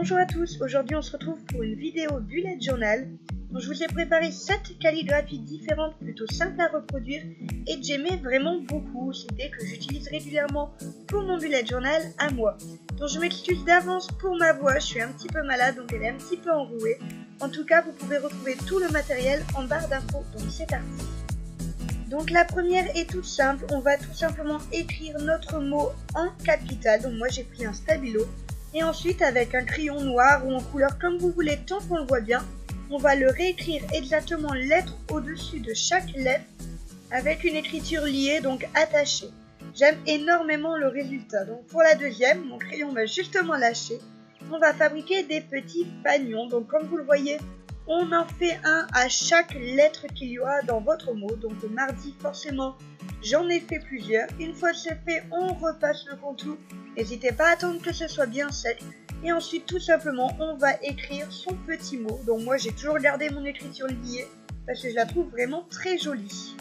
Bonjour à tous, aujourd'hui on se retrouve pour une vidéo bullet journal. Donc, je vous ai préparé 7 calligraphies différentes plutôt simples à reproduire et que j'aimais vraiment beaucoup. C'est des que j'utilise régulièrement pour mon bullet journal à moi. Donc je m'excuse d'avance pour ma voix, je suis un petit peu malade donc elle est un petit peu enrouée. En tout cas vous pouvez retrouver tout le matériel en barre d'infos, donc c'est parti. Donc la première est toute simple, on va tout simplement écrire notre mot en capital. Donc moi j'ai pris un stabilo. Et ensuite, avec un crayon noir ou en couleur comme vous voulez, tant qu'on le voit bien, on va le réécrire exactement lettre au-dessus de chaque lettre avec une écriture liée, donc attachée. J'aime énormément le résultat. Donc pour la deuxième, mon crayon va justement lâcher. On va fabriquer des petits fanions. Donc comme vous le voyez, on en fait un à chaque lettre qu'il y aura dans votre mot. Donc le mardi, forcément, j'en ai fait plusieurs. Une fois c'est fait, on repasse le contour. N'hésitez pas à attendre que ce soit bien sec. Et ensuite, tout simplement, on va écrire son petit mot. Donc moi, j'ai toujours gardé mon écriture liée parce que je la trouve vraiment très jolie.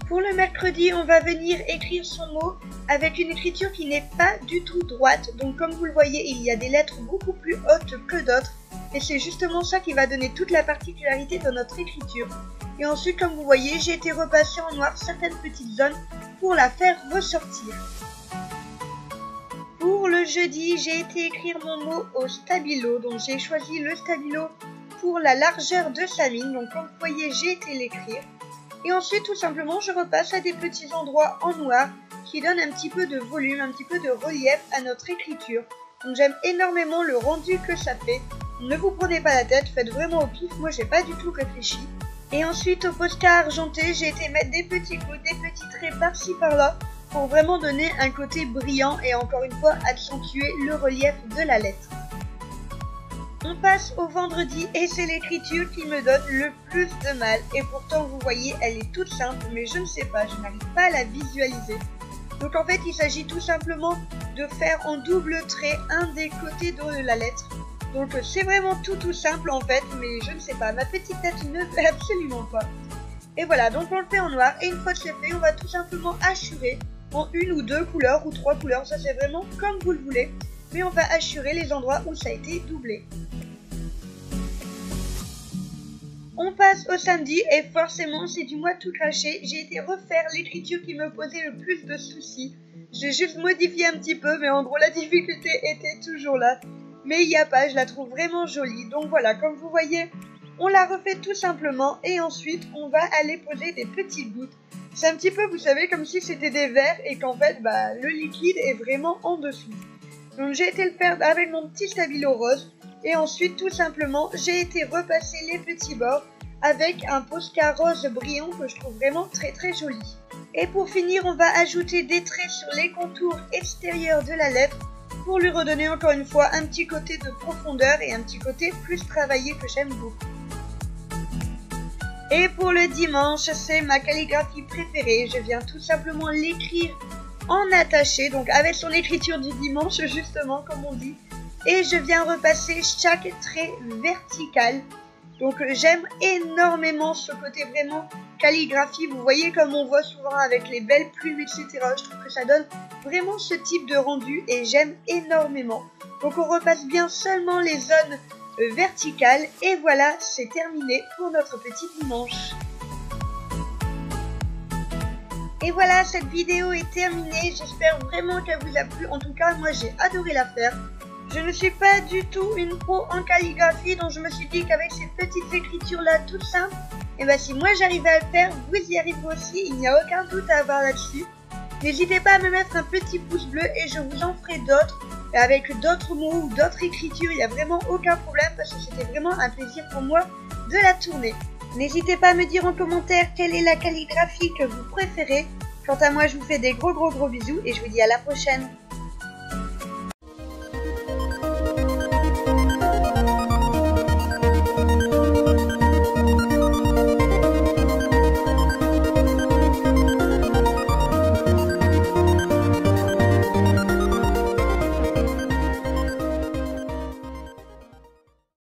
Pour le mercredi, on va venir écrire son mot avec une écriture qui n'est pas du tout droite. Donc comme vous le voyez, il y a des lettres beaucoup plus hautes que d'autres. Et c'est justement ça qui va donner toute la particularité de notre écriture. Et ensuite, comme vous voyez, j'ai été repasser en noir certaines petites zones pour la faire ressortir. Pour le jeudi, j'ai été écrire mon mot au stabilo. Donc j'ai choisi le stabilo pour la largeur de sa ligne. Donc comme vous voyez, j'ai été l'écrire. Et ensuite, tout simplement, je repasse à des petits endroits en noir qui donnent un petit peu de volume, un petit peu de relief à notre écriture. Donc j'aime énormément le rendu que ça fait. Ne vous prenez pas la tête, faites vraiment au pif. Moi, j'ai pas du tout réfléchi. Et ensuite, au Posca argenté, j'ai été mettre des petits coups, des petits traits par-ci par-là pour vraiment donner un côté brillant et encore une fois accentuer le relief de la lettre. On passe au vendredi et c'est l'écriture qui me donne le plus de mal. Et pourtant, vous voyez, elle est toute simple, mais je ne sais pas, je n'arrive pas à la visualiser. Donc en fait, il s'agit tout simplement de faire en double trait un des côtés de la lettre. Donc c'est vraiment tout simple en fait, mais je ne sais pas, ma petite tête ne fait absolument pas. Et voilà, donc on le fait en noir, et une fois que c'est fait, on va tout simplement hachurer en une ou deux couleurs, ou trois couleurs, ça c'est vraiment comme vous le voulez. Mais on va hachurer les endroits où ça a été doublé. On passe au samedi, et forcément c'est du moi tout craché, j'ai été refaire l'écriture qui me posait le plus de soucis. J'ai juste modifié un petit peu, mais en gros la difficulté était toujours là. Mais il n'y a pas, je la trouve vraiment jolie. Donc voilà, comme vous voyez, on la refait tout simplement et ensuite on va aller poser des petites gouttes. C'est un petit peu, vous savez, comme si c'était des verres et qu'en fait, le liquide est vraiment en dessous. Donc j'ai été le faire avec mon petit stabilo rose et ensuite tout simplement, j'ai été repasser les petits bords avec un Posca rose brillant que je trouve vraiment très joli. Et pour finir, on va ajouter des traits sur les contours extérieurs de la lettre pour lui redonner encore une fois un petit côté de profondeur et un petit côté plus travaillé que j'aime beaucoup. Et pour le dimanche, c'est ma calligraphie préférée. Je viens tout simplement l'écrire en attaché, donc avec son écriture du dimanche justement comme on dit. Et je viens repasser chaque trait vertical. Donc j'aime énormément ce côté vraiment calligraphie. Vous voyez comme on voit souvent avec les belles plumes, etc. Je trouve que ça donne vraiment ce type de rendu et j'aime énormément. Donc on repasse bien seulement les zones verticales. Et voilà, c'est terminé pour notre petit dimanche. Et voilà, cette vidéo est terminée. J'espère vraiment qu'elle vous a plu. En tout cas, moi j'ai adoré la faire. Je ne suis pas du tout une pro en calligraphie, donc je me suis dit qu'avec ces petites écritures là toutes simples, et si moi j'arrivais à le faire, vous y arrivez aussi, il n'y a aucun doute à avoir là-dessus. N'hésitez pas à me mettre un petit pouce bleu et je vous en ferai d'autres, avec d'autres mots ou d'autres écritures, il n'y a vraiment aucun problème parce que c'était vraiment un plaisir pour moi de la tourner. N'hésitez pas à me dire en commentaire quelle est la calligraphie que vous préférez. Quant à moi, je vous fais des gros bisous et je vous dis à la prochaine.